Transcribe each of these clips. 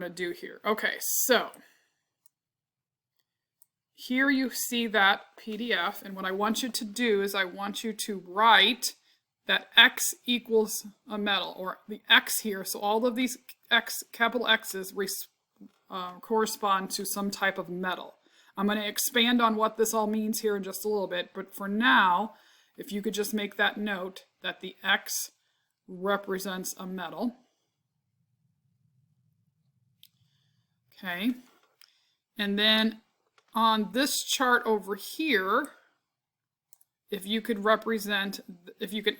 going to do here. Okay, so here you see that PDF, and what I want you to do is I want you to write that X equals a metal, or the X here. So all of these X, capital X's, correspond to some type of metal. I'm going to expand on what this all means here in just a little bit, but for now, if you could just make that note that the X represents a metal. Okay, and then on this chart over here, if you could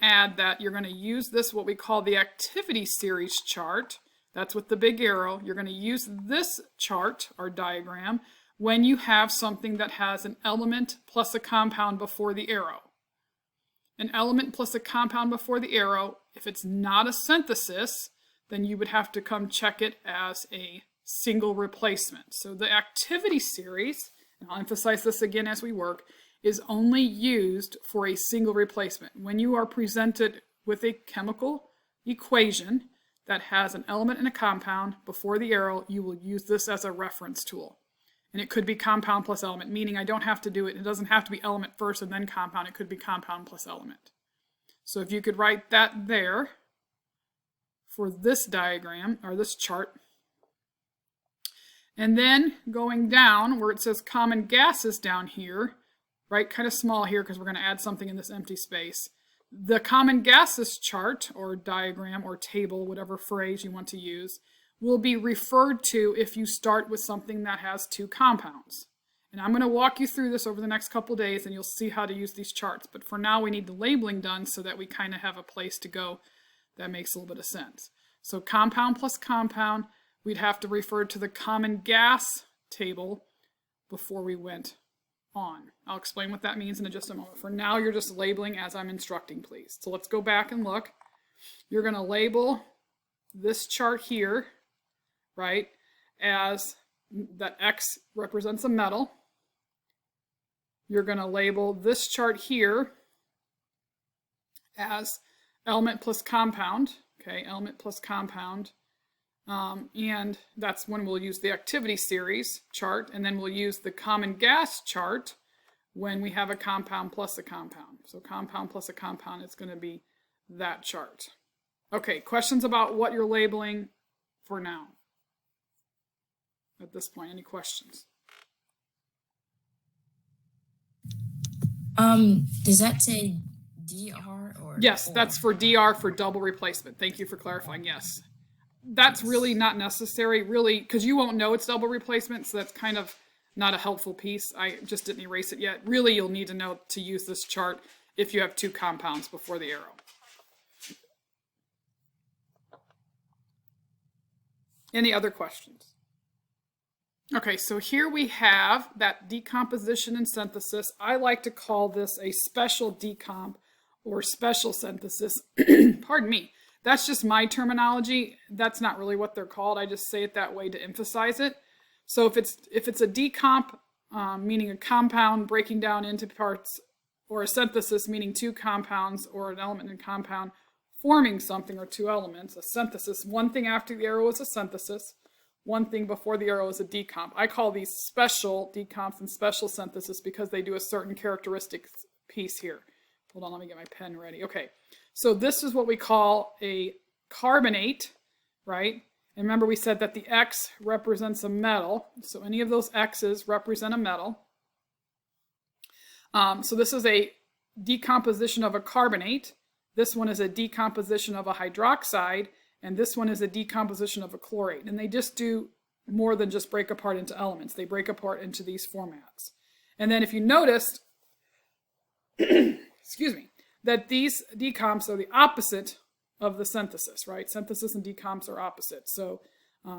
add that you're going to use this, what we call the activity series chart. That's with the big arrow. You're going to use this chart or diagram when you have something that has an element plus a compound before the arrow. An element plus a compound before the arrow, if it's not a synthesis, then you would have to come check it as a single replacement. So the activity series, and I'll emphasize this again as we work, is only used for a single replacement. When you are presented with a chemical equation that has an element and a compound before the arrow, you will use this as a reference tool. And it could be compound plus element, meaning I don't have to do it. It doesn't have to be element first and then compound. It could be compound plus element. So if you could write that there for this diagram, or this chart. And then going down where it says common gases down here, right, kind of small here because we're going to add something in this empty space. The common gases chart or diagram or table, whatever phrase you want to use, will be referred to if you start with something that has two compounds. And I'm going to walk you through this over the next couple days and you'll see how to use these charts. But for now we need the labeling done so that we kind of have a place to go that makes a little bit of sense. So compound plus compound, we'd have to refer to the common gas table before we went on. I'll explain what that means in just a moment. For now, you're just labeling as I'm instructing, please. So let's go back and look. You're going to label this chart here, right, as that X represents a metal. You're going to label this chart here as element plus compound, okay, element plus compound. And that's when we'll use the activity series chart, and then we'll use the common gas chart when we have a compound plus a compound. So compound plus a compound is going to be that chart. Okay, questions about what you're labeling for now? At this point, any questions? Does that say DR or? Yes, that's for DR for double replacement. Thank you for clarifying, yes. That's really not necessary, really, because you won't know it's double replacement, so that's kind of not a helpful piece. I just didn't erase it yet. Really, you'll need to know to use this chart if you have two compounds before the arrow. Any other questions? Okay, so here we have that decomposition and synthesis. I like to call this a special decomp or special synthesis. Pardon me. That's just my terminology. That's not really what they're called. I just say it that way to emphasize it. So if it's a decomp, meaning a compound breaking down into parts, or a synthesis, meaning two compounds or an element and compound forming something or two elements, a synthesis, one thing after the arrow is a synthesis, one thing before the arrow is a decomp. I call these special decomps and special synthesis because they do a certain characteristic piece here. Hold on, let me get my pen ready. Okay, so this is what we call a carbonate, right? And remember we said that the X represents a metal. So any of those X's represent a metal. So this is a decomposition of a carbonate. This one is a decomposition of a hydroxide. And this one is a decomposition of a chlorate. And they just do more than just break apart into elements. They break apart into these formats. And then if you noticed, excuse me, that these decomps are the opposite of the synthesis, right? Synthesis and decomps are opposite. So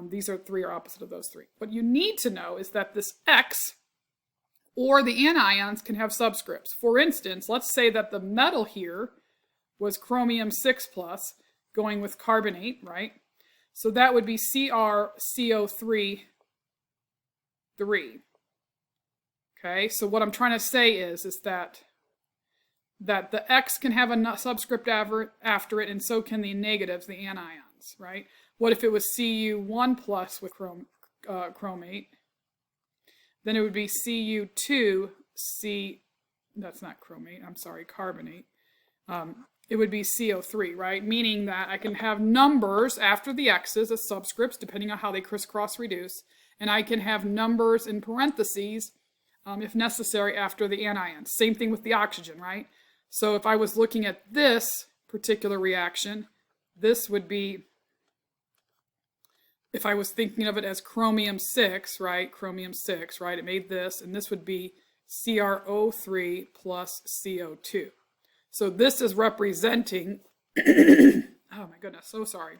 these three are opposite of those three. What you need to know is that this X or the anions can have subscripts. For instance, let's say that the metal here was chromium 6+, going with carbonate, right? So that would be CrCO3, 3. Okay, so what I'm trying to say is that the X can have a subscript after it, and so can the negatives, the anions, right? What if it was Cu1 plus with chromate? Then it would be Cu2 that's not chromate, I'm sorry, carbonate. It would be CO3, right? Meaning that I can have numbers after the X's as subscripts, depending on how they crisscross reduce, and I can have numbers in parentheses, if necessary, after the anions. Same thing with the oxygen, right? So if I was looking at this particular reaction, this would be, if I was thinking of it as chromium-6, right? Chromium-6, right? It made this, and this would be CrO3 plus CO2. So this is representing, oh my goodness, so sorry.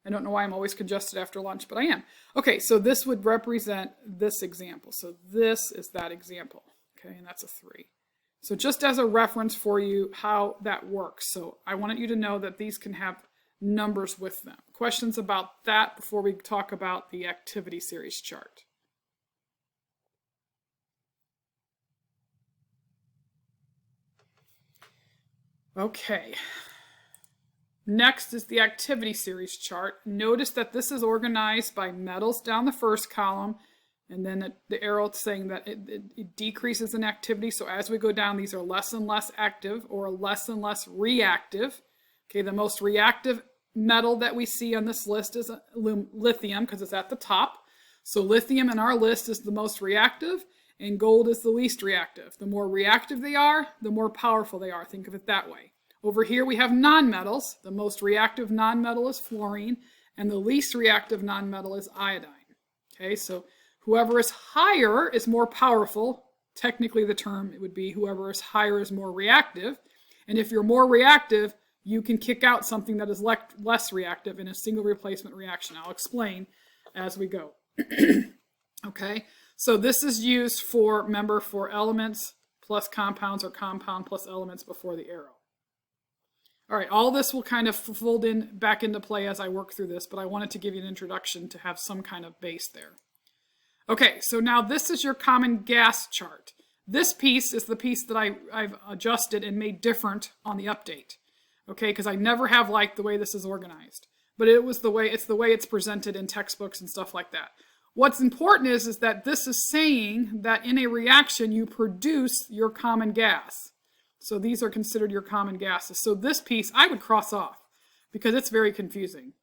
I don't know why I'm always congested after lunch, but I am. Okay, so this would represent this example. So this is that example, okay, and that's a 3. So just as a reference for you how that works. So I wanted you to know that these can have numbers with them. Questions about that before we talk about the activity series chart? Okay. Next is the activity series chart. Notice that this is organized by metals down the first column, and then the arrow saying that it decreases in activity. So as we go down, these are less and less active or less and less reactive. Okay, the most reactive metal that we see on this list is lithium because it's at the top. So lithium in our list is the most reactive, and gold is the least reactive. The more reactive they are, the more powerful they are. Think of it that way. Over here we have nonmetals. The most reactive nonmetal is fluorine, and the least reactive nonmetal is iodine. Okay, so whoever is higher is more powerful. Technically the term it would be whoever is higher is more reactive. And if you're more reactive, you can kick out something that is less reactive in a single replacement reaction. I'll explain as we go. Okay, so this is used for, remember, for elements plus compounds or compound plus elements before the arrow. All right, all this will kind of fold in back into play as I work through this, but I wanted to give you an introduction to have some kind of base there. Okay, so now this is your common gas chart. This piece is the piece that I've adjusted and made different on the update. Okay, because I never have liked the way this is organized, but it's the way it's presented in textbooks and stuff like that. What's important is that this is saying that in a reaction you produce your common gas. So these are considered your common gases. So this piece I would cross off because it's very confusing.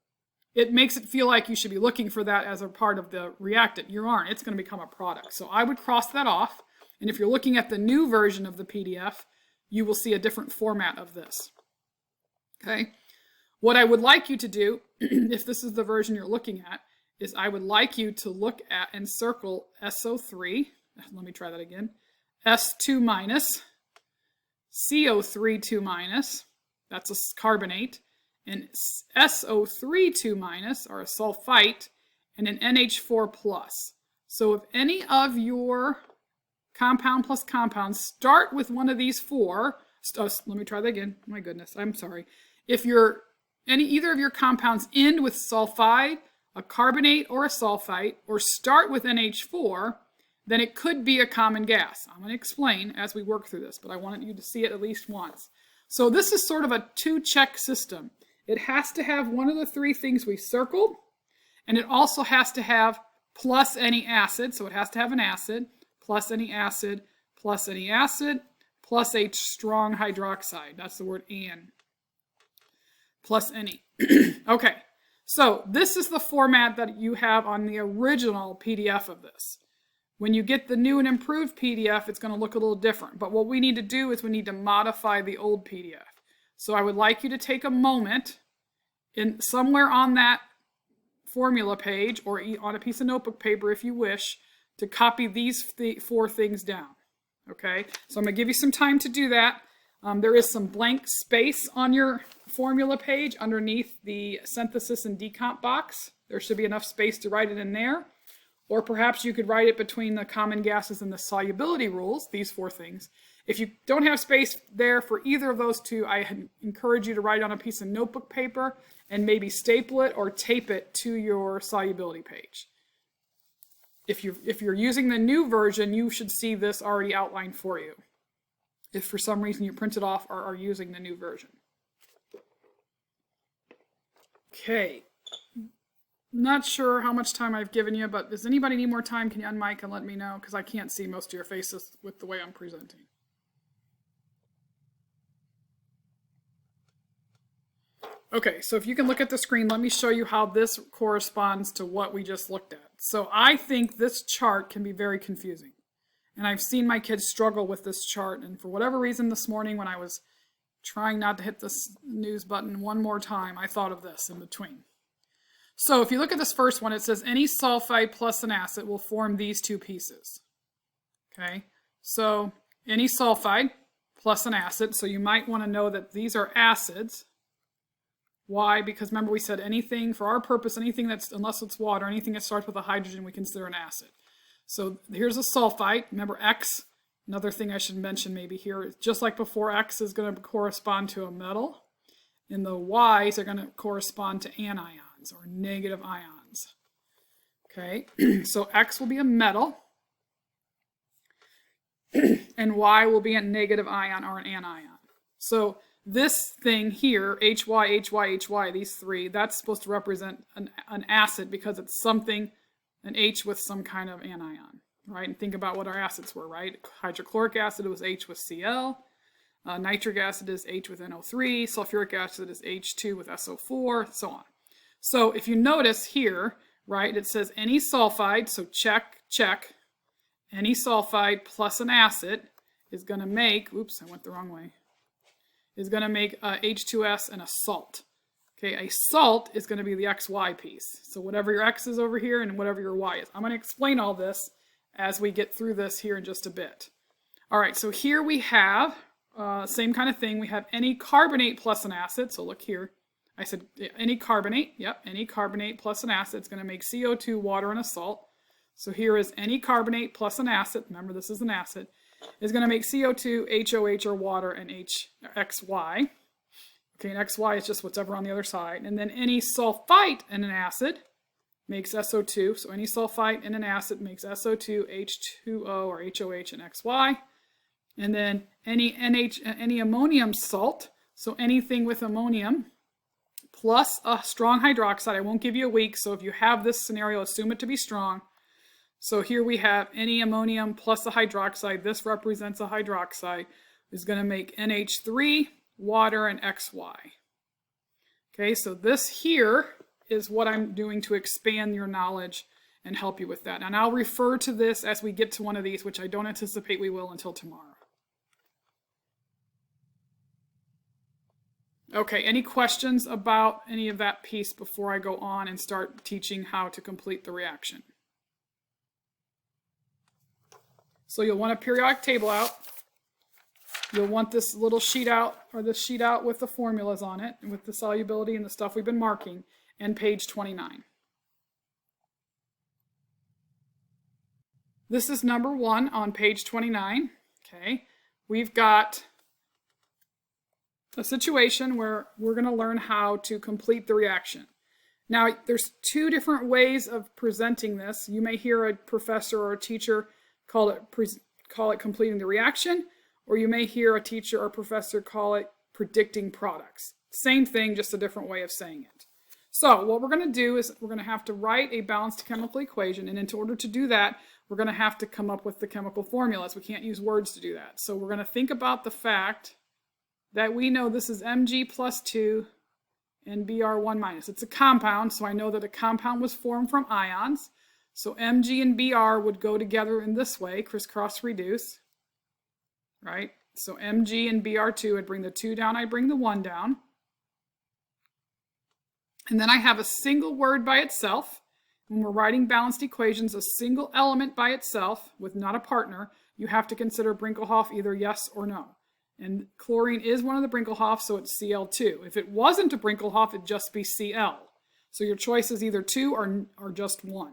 It makes it feel like you should be looking for that as a part of the reactant. You aren't. It's going to become a product. So I would cross that off. And if you're looking at the new version of the PDF, you will see a different format of this. Okay. What I would like you to do, if this is the version you're looking at, is I would like you to look at and circle SO3. Let me try that again. S2 minus. CO3 2 minus, that's a carbonate, and SO3 2 minus, or a sulfite, and an NH4 plus. So if any of your compound plus compounds start with one of these four, let me try that again, my goodness, I'm sorry. If either of your compounds end with sulfide, a carbonate, or a sulfite, or start with NH4, then it could be a common gas. I'm going to explain as we work through this, but I wanted you to see it at least once. So this is sort of a two-check system. It has to have one of the three things we circled, and it also has to have plus any acid, so it has to have an acid, plus any acid, plus any acid, plus a strong hydroxide. That's the word "and." Plus any. Okay, so this is the format that you have on the original PDF of this. When you get the new and improved PDF, it's going to look a little different. But what we need to do is we need to modify the old PDF. So I would like you to take a moment somewhere on that formula page or on a piece of notebook paper if you wish to copy these four things down. Okay, so I'm going to give you some time to do that. There is some blank space on your formula page underneath the synthesis and decomp box. There should be enough space to write it in there. Or perhaps you could write it between the common gases and the solubility rules, these four things. If you don't have space there for either of those two, I encourage you to write on a piece of notebook paper and maybe staple it or tape it to your solubility page. If you're using the new version, you should see this already outlined for you. If for some reason you print it off or are using the new version. Okay. not sure how much time I've given you, but does anybody need more time? Can you unmic and let me know? Because I can't see most of your faces with the way I'm presenting. Okay, so if you can look at the screen, let me show you how this corresponds to what we just looked at. So I think this chart can be very confusing. And I've seen my kids struggle with this chart. And for whatever reason this morning when I was trying not to hit this news button one more time, I thought of this in between. So if you look at this first one, it says any sulfide plus an acid will form these two pieces. Okay, so any sulfide plus an acid. So you might want to know that these are acids. Why? Because remember we said anything, for our purpose, anything that's, unless it's water, anything that starts with a hydrogen we consider an acid. So here's a sulfite. Remember X, another thing I should mention maybe here, just like before, X is going to correspond to a metal, and the Y's are going to correspond to anions or negative ions. Okay, so X will be a metal, and Y will be a negative ion or an anion. So this thing here, HY, HY, HY, these three, that's supposed to represent an acid because it's something, an H with some kind of anion, right? And think about what our acids were, right? Hydrochloric acid was H with Cl. Nitric acid is H with NO3. Sulfuric acid is H2 with SO4, so on. So if you notice here, right, it says any sulfide, so check, check. Any sulfide plus an acid is going to make, oops, I went the wrong way, is going to make H2S and a salt. Okay, a salt is going to be the XY piece. So whatever your X is over here and whatever your Y is. I'm going to explain all this as we get through this here in just a bit. All right, so here we have, same kind of thing. We have any carbonate plus an acid. So look here. I said any carbonate. Yep, any carbonate plus an acid is going to make CO2, water, and a salt. So here is any carbonate plus an acid. Remember, this is an acid. Is going to make CO2, HOH, or water, and XY. Okay, and XY is just whatever on the other side. And then any sulfite and an acid makes SO2. So any sulfite and an acid makes SO2, H2O, or HOH, and XY. And then any ammonium salt, so anything with ammonium, plus a strong hydroxide. I won't give you a weak, so if you have this scenario, assume it to be strong. So here we have any ammonium plus a hydroxide. This represents a hydroxide. Is going to make NH3, water, and XY. Okay, so this here is what I'm doing to expand your knowledge and help you with that. And I'll refer to this as we get to one of these, which I don't anticipate we will until tomorrow. Okay, any questions about any of that piece before I go on and start teaching how to complete the reaction? So you'll want a periodic table out. You'll want this little sheet out, or this sheet out with the formulas on it, and with the solubility and the stuff we've been marking, and page 29. This is number 1 on page 29. Okay, we've got a situation where we're going to learn how to complete the reaction. Now, there's 2 different ways of presenting this. You may hear a professor or a teacher call it completing the reaction, or you may hear a teacher or professor call it predicting products. Same thing, just a different way of saying it. So what we're going to do is we're going to have to write a balanced chemical equation, and in order to do that, we're going to have to come up with the chemical formulas. We can't use words to do that. So we're going to think about the fact that we know this is Mg plus 2 and Br1 minus. It's a compound, so I know that a compound was formed from ions. So Mg and Br would go together in this way, crisscross reduce, right? So Mg and Br2 would bring the 2 down, I bring the 1 down. And then I have a single word by itself. When we're writing balanced equations, a single element by itself with not a partner, you have to consider Brinkelhoff either yes or no. And chlorine is one of the Brinkelhoffs, so it's Cl2. If it wasn't a Brinkelhoff, it'd just be Cl. So your choice is either 2 or just 1.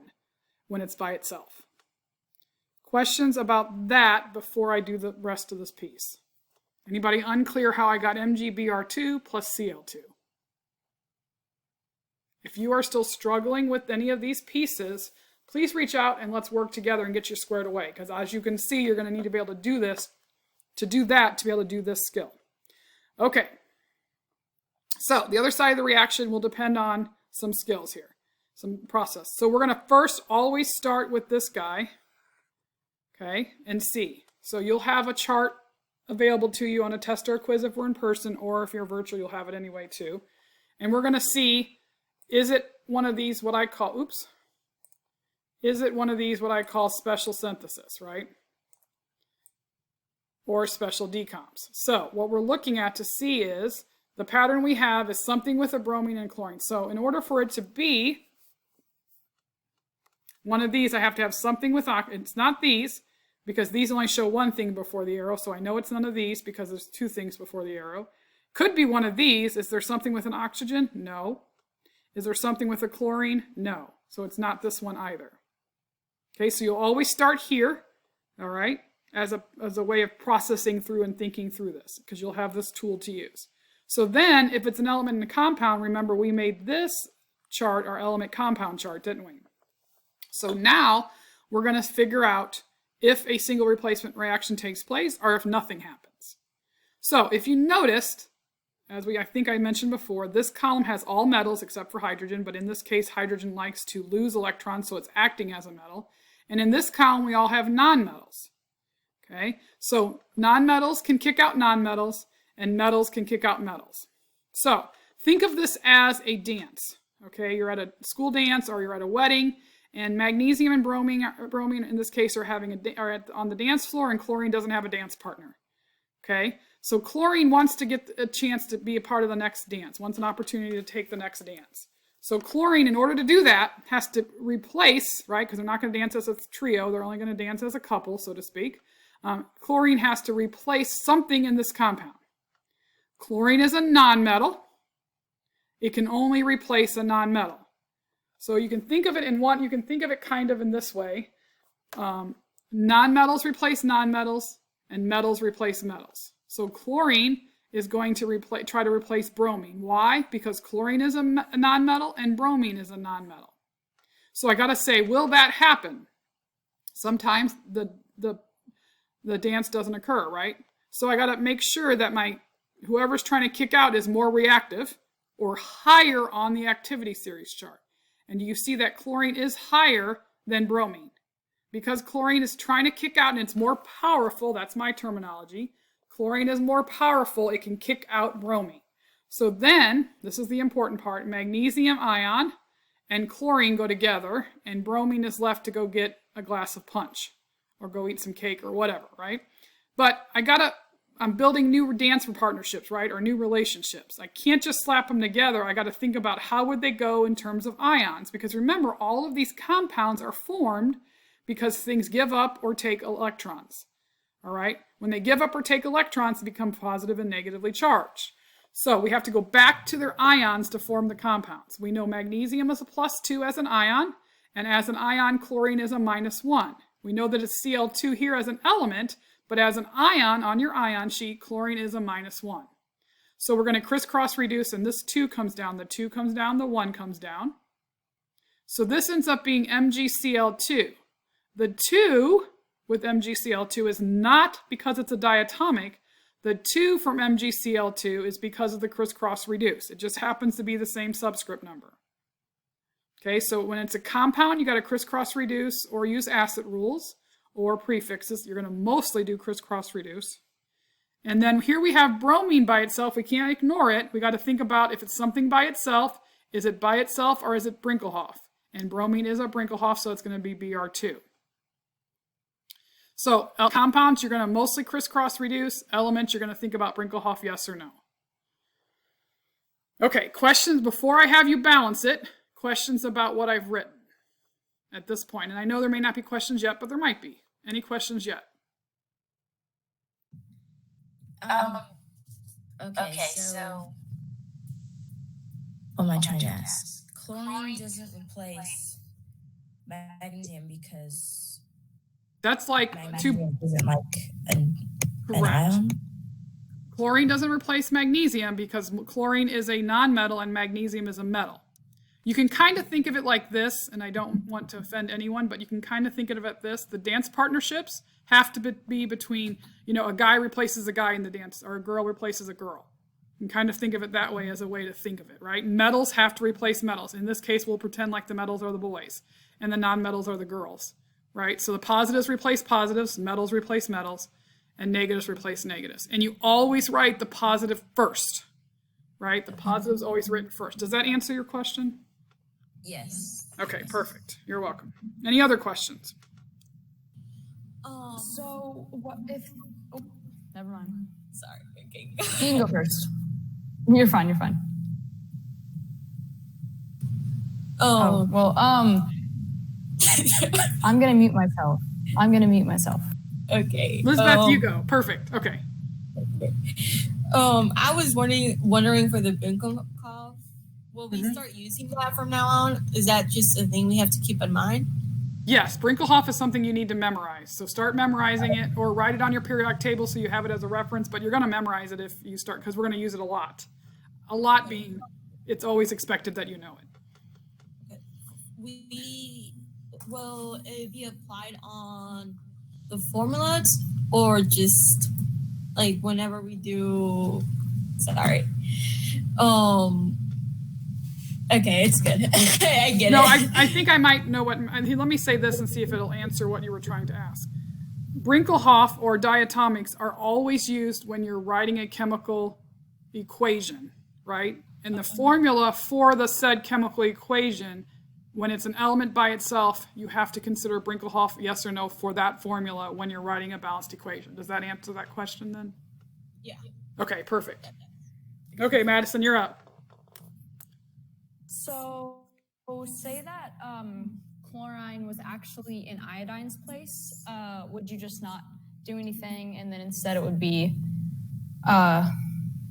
When it's by itself. Questions about that before I do the rest of this piece? Anybody unclear how I got MgBr2 plus Cl2? If you are still struggling with any of these pieces, please reach out and let's work together and get you squared away. Because as you can see, you're going to need to be able to do this, to do that, to be able to do this skill. Okay. So the other side of the reaction will depend on some skills here. some process. So we're going to first always start with this guy, okay, and see. So you'll have a chart available to you on a test or a quiz if we're in person, or if you're virtual, you'll have it anyway too. And we're going to see, is it one of these what I call, is it one of these what I call special synthesis, right? Or special decoms. So what we're looking at to see is the pattern we have is something with a bromine and chlorine. So in order for it to be one of these, I have to have something with, it's not these, because these only show one thing before the arrow. So I know it's none of these because there's two things before the arrow. Could be one of these. Is there something with an oxygen? No. Is there something with a chlorine? No. So it's not this one either. Okay, so you'll always start here, all right, as a way of processing through and thinking through this, because you'll have this tool to use. So then, if it's an element in a compound, remember we made this chart our element compound chart, didn't we? So now we're going to figure out if a single replacement reaction takes place or if nothing happens. So if you noticed, as I think I mentioned before, this column has all metals except for hydrogen, but in this case, hydrogen likes to lose electrons, so it's acting as a metal. And in this column, we all have nonmetals. Okay, so nonmetals can kick out nonmetals, and metals can kick out metals. So think of this as a dance. Okay, you're at a school dance or you're at a wedding, and magnesium and bromine in this case are on the dance floor, and chlorine doesn't have a dance partner. Okay, so chlorine wants to get a chance to be a part of the next dance, wants an opportunity to take the next dance. So chlorine, in order to do that, has to replace, right, because they're not going to dance as a trio, they're only going to dance as a couple, so to speak. Chlorine has to replace something in this compound. Chlorine is a nonmetal. It can only replace a nonmetal. So you can think of it you can think of it kind of in this way. Nonmetals replace nonmetals, and metals replace metals. So chlorine is going to try to replace bromine. Why? Because chlorine is a nonmetal and bromine is a nonmetal. So I got to say, will that happen? Sometimes the dance doesn't occur, right? So I got to make sure that whoever's trying to kick out is more reactive or higher on the activity series chart. And you see that chlorine is higher than bromine. Because chlorine is trying to kick out and it's more powerful, that's my terminology, chlorine is more powerful, it can kick out bromine. So then, this is the important part, magnesium ion and chlorine go together, and bromine is left to go get a glass of punch or go eat some cake or whatever, right? But I'm building new dance partnerships, right? Or new relationships. I can't just slap them together. I got to think about how would they go in terms of ions, because remember, all of these compounds are formed because things give up or take electrons, all right? When they give up or take electrons, they become positive and negatively charged. So we have to go back to their ions to form the compounds. We know magnesium is a +2 as an ion, and as an ion, chlorine is a -1. We know that it's Cl2 here as an element, but as an ion on your ion sheet, chlorine is a -1. So we're going to crisscross reduce, and this 2 comes down, the 2 comes down, the 1 comes down. So this ends up being MgCl2. The 2 with MgCl2 is not because it's a diatomic. The 2 from MgCl2 is because of the crisscross reduce. It just happens to be the same subscript number. Okay, so when it's a compound, you got to crisscross reduce or use acid rules or prefixes. You're going to mostly do crisscross reduce. And then here we have bromine by itself. We can't ignore it. We got to think about if it's something by itself, is it by itself or is it Brinkelhoff? And bromine is a Brinkelhoff, so it's going to be Br2. So compounds, you're going to mostly crisscross reduce. Elements, you're going to think about Brinkelhoff, yes or no. Okay, questions before I have you balance it. Questions about what I've written at this point. And I know there may not be questions yet, but there might be. Any questions yet? Okay, so what am I trying to ask? Chlorine doesn't replace magnesium because that's like magnesium isn't like an ion? Chlorine doesn't replace magnesium because chlorine is a nonmetal and magnesium is a metal. You can kind of think of it like this, and I don't want to offend anyone, but you can kind of think of it like this. The dance partnerships have to be between, a guy replaces a guy in the dance, or a girl replaces a girl. You can kind of think of it that way as a way to think of it, right? Metals have to replace metals. In this case, we'll pretend like the metals are the boys and the non-metals are the girls, right? So the positives replace positives, metals replace metals, and negatives replace negatives. And you always write the positive first, right? The positive is always written first. Does that answer your question? Yes. Okay, perfect. You're welcome. Any other questions? So what if? Oh, never mind. Sorry. Okay. You can go first. You're fine. You're fine. Oh. Well. I'm gonna mute myself. Okay. Elizabeth, you go. Perfect. Okay. I was wondering for the Binkoff, will we start using that from now on? Is that just a thing we have to keep in mind? Yes, Brinkelhoff is something you need to memorize. So start memorizing it or write it on your periodic table so you have it as a reference, but you're going to memorize it if you start, because we're going to use it a lot. A lot being, it's always expected that you know it. Will it be applied on the formulas or just like whenever we do, sorry. Okay, it's good. I get it. No, I think I might know what, let me say this and see if it'll answer what you were trying to ask. Brinkelhoff or diatomics are always used when you're writing a chemical equation, right? And the formula for the said chemical equation, when it's an element by itself, you have to consider Brinkelhoff, yes or no, for that formula when you're writing a balanced equation. Does that answer that question then? Yeah. Okay, perfect. Okay, Madison, you're up. So say that chlorine was actually in iodine's place. Would you just not do anything, and then instead it would be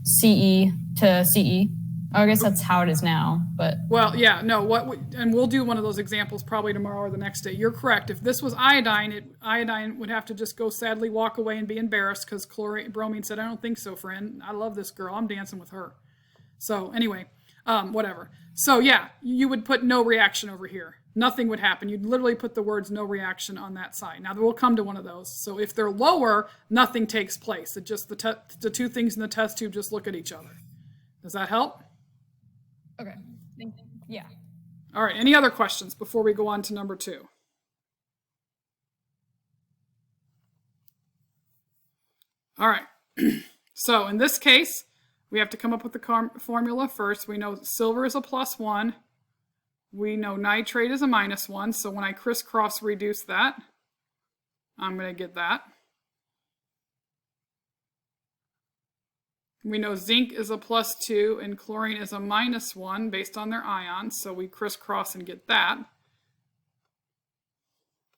CE to CE? Oh, I guess that's how it is now, but... Well, yeah, no, and we'll do one of those examples probably tomorrow or the next day. You're correct. If this was iodine, iodine would have to just go sadly walk away and be embarrassed because bromine said, I don't think so, friend. I love this girl. I'm dancing with her. So anyway, whatever. So yeah, you would put no reaction over here. Nothing would happen. You'd literally put the words no reaction on that side. Now, we'll come to one of those. So if they're lower, nothing takes place. It just the two things in the test tube just look at each other. Does that help? Okay. Yeah. All right. Any other questions before we go on to number 2? All right. So in this case, we have to come up with the formula first. We know silver is a +1. We know nitrate is a -1. So when I crisscross reduce that, I'm going to get that. We know zinc is a +2 and chlorine is a -1 based on their ions, so we crisscross and get that.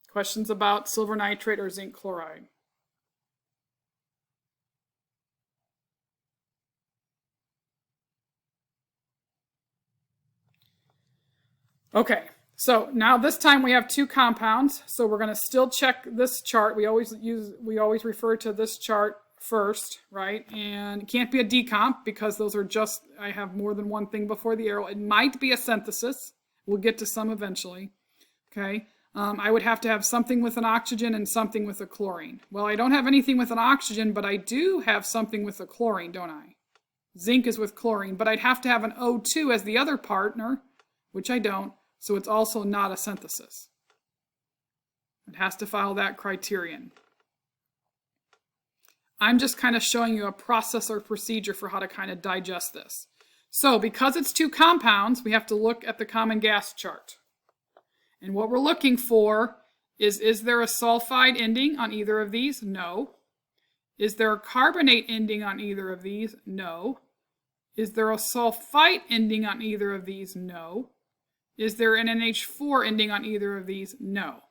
Questions about silver nitrate or zinc chloride? Okay, so now this time we have 2 compounds, so we're going to still check this chart. We always refer to this chart first, right? And it can't be a decomp because those are just, I have more than one thing before the arrow. It might be a synthesis. We'll get to some eventually, okay? I would have to have something with an oxygen and something with a chlorine. Well, I don't have anything with an oxygen, but I do have something with a chlorine, don't I? Zinc is with chlorine, but I'd have to have an O2 as the other partner, which I don't, so it's also not a synthesis. It has to follow that criterion. I'm just kind of showing you a process or procedure for how to kind of digest this. So because it's 2 compounds, we have to look at the common gas chart. And what we're looking for is there a sulfide ending on either of these? No. Is there a carbonate ending on either of these? No. Is there a sulfite ending on either of these? No. Is there an NH4 ending on either of these? No.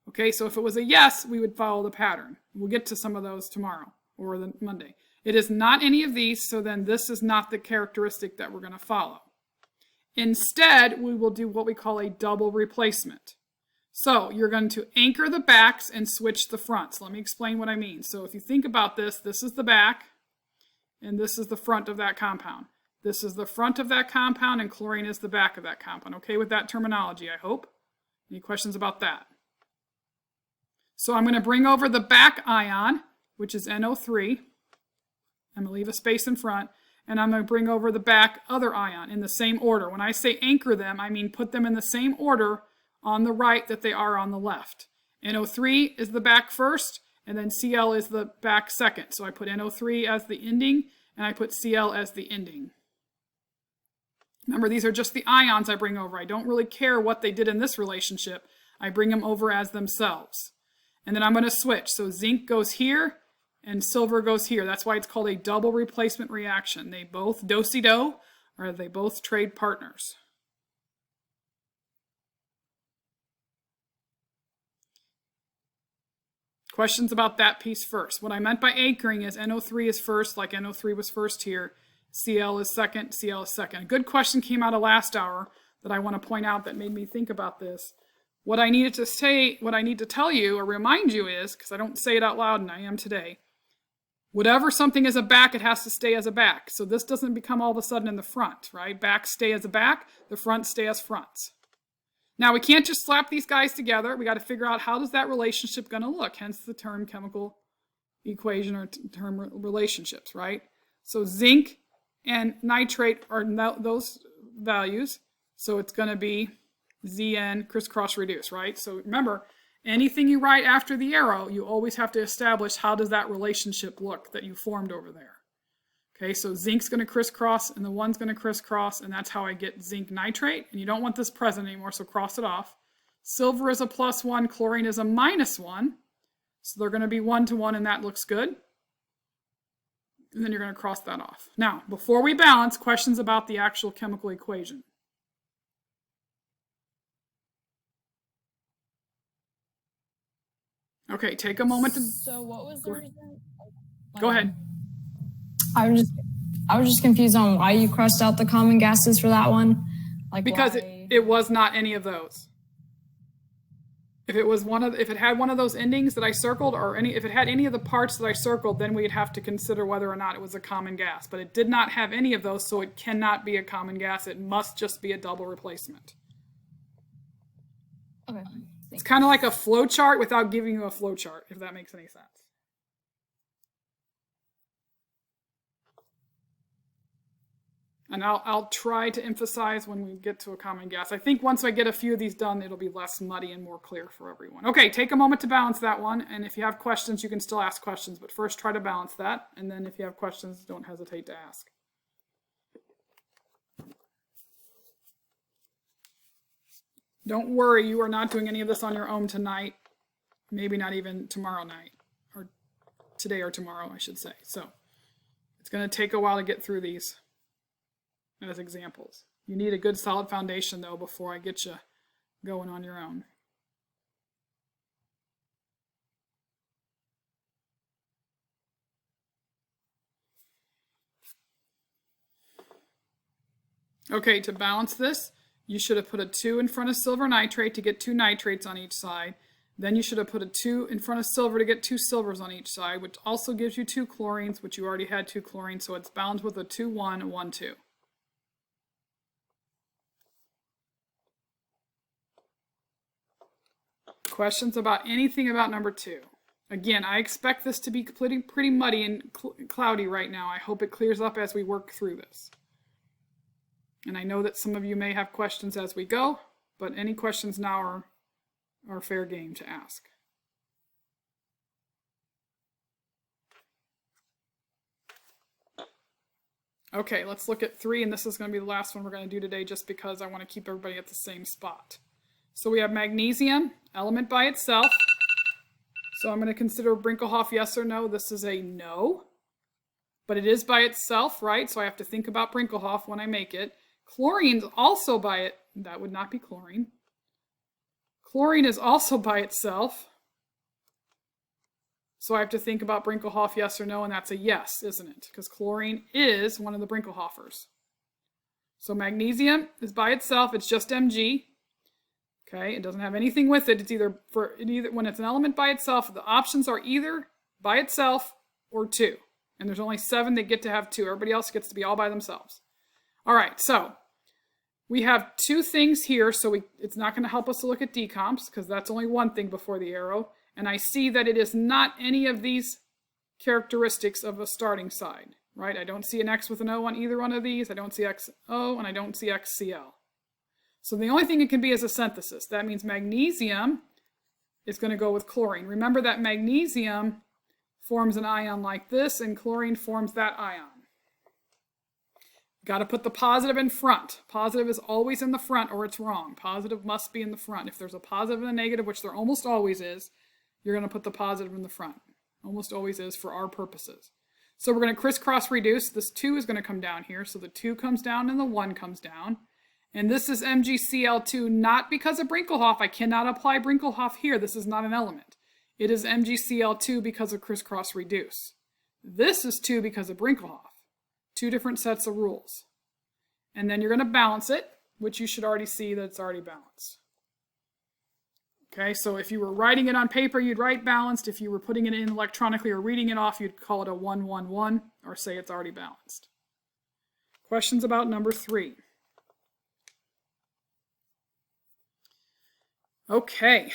Okay, so if it was a yes, we would follow the pattern. We'll get to some of those tomorrow or the Monday. It is not any of these, so then this is not the characteristic that we're going to follow. Instead, we will do what we call a double replacement. So you're going to anchor the backs and switch the fronts. Let me explain what I mean. So if you think about this, this is the back, and this is the front of that compound. This is the front of that compound, and chlorine is the back of that compound. Okay with that terminology, I hope? Any questions about that? So I'm going to bring over the back ion, which is NO3. I'm going to leave a space in front. and I'm going to bring over the back other ion in the same order. When I say anchor them, I mean put them in the same order on the right that they are on the left. NO3 is the back first, and then Cl is the back second. So I put NO3 as the ending, and I put Cl as the ending. Remember, these are just the ions I bring over. I don't really care what they did in this relationship. I bring them over as themselves. And then I'm going to switch. So zinc goes here, and silver goes here. That's why it's called a double replacement reaction. They both do-si-do, or they both trade partners. Questions about that piece first. What I meant by anchoring is NO3 is first, like NO3 was first here. Cl is second, Cl is second. A good question came out of last hour that I want to point out that made me think about this. What I needed to say, what I need to tell you or remind you is, because I don't say it out loud and I am today, whatever something is a back, it has to stay as a back. So this doesn't become all of a sudden in the front, right? Backs stay as a back, the front stay as fronts. Now we can't just slap these guys together. We got to figure out how does that relationship going to look, hence the term chemical equation or term relationships, right? So zinc and nitrate are those values. So it's going to be Zn crisscross reduce, right? So remember, anything you write after the arrow, you always have to establish how does that relationship look that you formed over there. Okay, so zinc's going to crisscross and the one's going to crisscross, and that's how I get zinc nitrate. And you don't want this present anymore, so cross it off. Silver is a +1, chlorine is a -1. So they're going to be 1 to 1, and that looks good. And then you're going to cross that off. Now, before we balance, questions about the actual chemical equation. Okay, take a moment to... So what was the reason? Go ahead. I was just confused on why you crossed out the common gases for that one. Like because why... it was not any of those. If it had one of those endings that I circled, or if it had any of the parts that I circled, then we'd have to consider whether or not it was a common gas. But it did not have any of those, so it cannot be a common gas. It must just be a double replacement. Okay. It's kind of like a flow chart without giving you a flow chart, if that makes any sense. And I'll try to emphasize when we get to a common gas. I think once I get a few of these done, it'll be less muddy and more clear for everyone. Okay, take a moment to balance that one. And if you have questions, you can still ask questions. But first, try to balance that. And then if you have questions, don't hesitate to ask. Don't worry, you are not doing any of this on your own tonight. Maybe not even tomorrow night. Or today or tomorrow, I should say. So it's going to take a while to get through these as examples. You need a good solid foundation though before I get you going on your own. Okay, to balance this, you should have put a 2 in front of silver nitrate to get 2 nitrates on each side. Then you should have put a 2 in front of silver to get 2 silvers on each side, which also gives you 2 chlorines, which you already had 2 chlorines, so it's balanced with a 2, 1, 1, 2. Questions about anything about number 2? Again, I expect this to be pretty muddy and cloudy right now. I hope it clears up as we work through this. And I know that some of you may have questions as we go, but any questions now are fair game to ask. Okay, let's look at 3, and this is going to be the last one we're going to do today just because I want to keep everybody at the same spot. So we have magnesium, element by itself. So I'm going to consider Brinkelhoff yes or no. This is a no, but it is by itself, right? So I have to think about Brinkelhoff when I make it. Chlorine's also by it. That would not be chlorine. Chlorine is also by itself. So I have to think about Brinkelhoff yes or no, and that's a yes, isn't it? Because chlorine is one of the Brinkelhoffers. So magnesium is by itself. It's just Mg. Okay, it doesn't have anything with it. It's either when it's an element by itself, the options are either by itself or 2. And there's only 7 that get to have 2. Everybody else gets to be all by themselves. All right, so we have 2 things here, so it's not going to help us to look at decomps because that's only one thing before the arrow. And I see that it is not any of these characteristics of a starting side. right? I don't see an X with an O on either one of these. I don't see XO, and I don't see XCl. So the only thing it can be is a synthesis. That means magnesium is going to go with chlorine. Remember that magnesium forms an ion like this, and chlorine forms that ion. Got to put the positive in front. Positive is always in the front or it's wrong. Positive must be in the front. If there's a positive and a negative, which there almost always is, you're going to put the positive in the front. Almost always is for our purposes. So we're going to crisscross reduce. This 2 is going to come down here. So the 2 comes down and the 1 comes down. And this is MgCl2, not because of Brinkelhoff. I cannot apply Brinkelhoff here. This is not an element. It is MgCl2 because of crisscross reduce. This is 2 because of Brinkelhoff. 2 different sets of rules. And then you're going to balance it, which you should already see that it's already balanced. Okay, so if you were writing it on paper, you'd write balanced. If you were putting it in electronically or reading it off, you'd call it a 1-1-1 or say it's already balanced. Questions about number 3? Okay,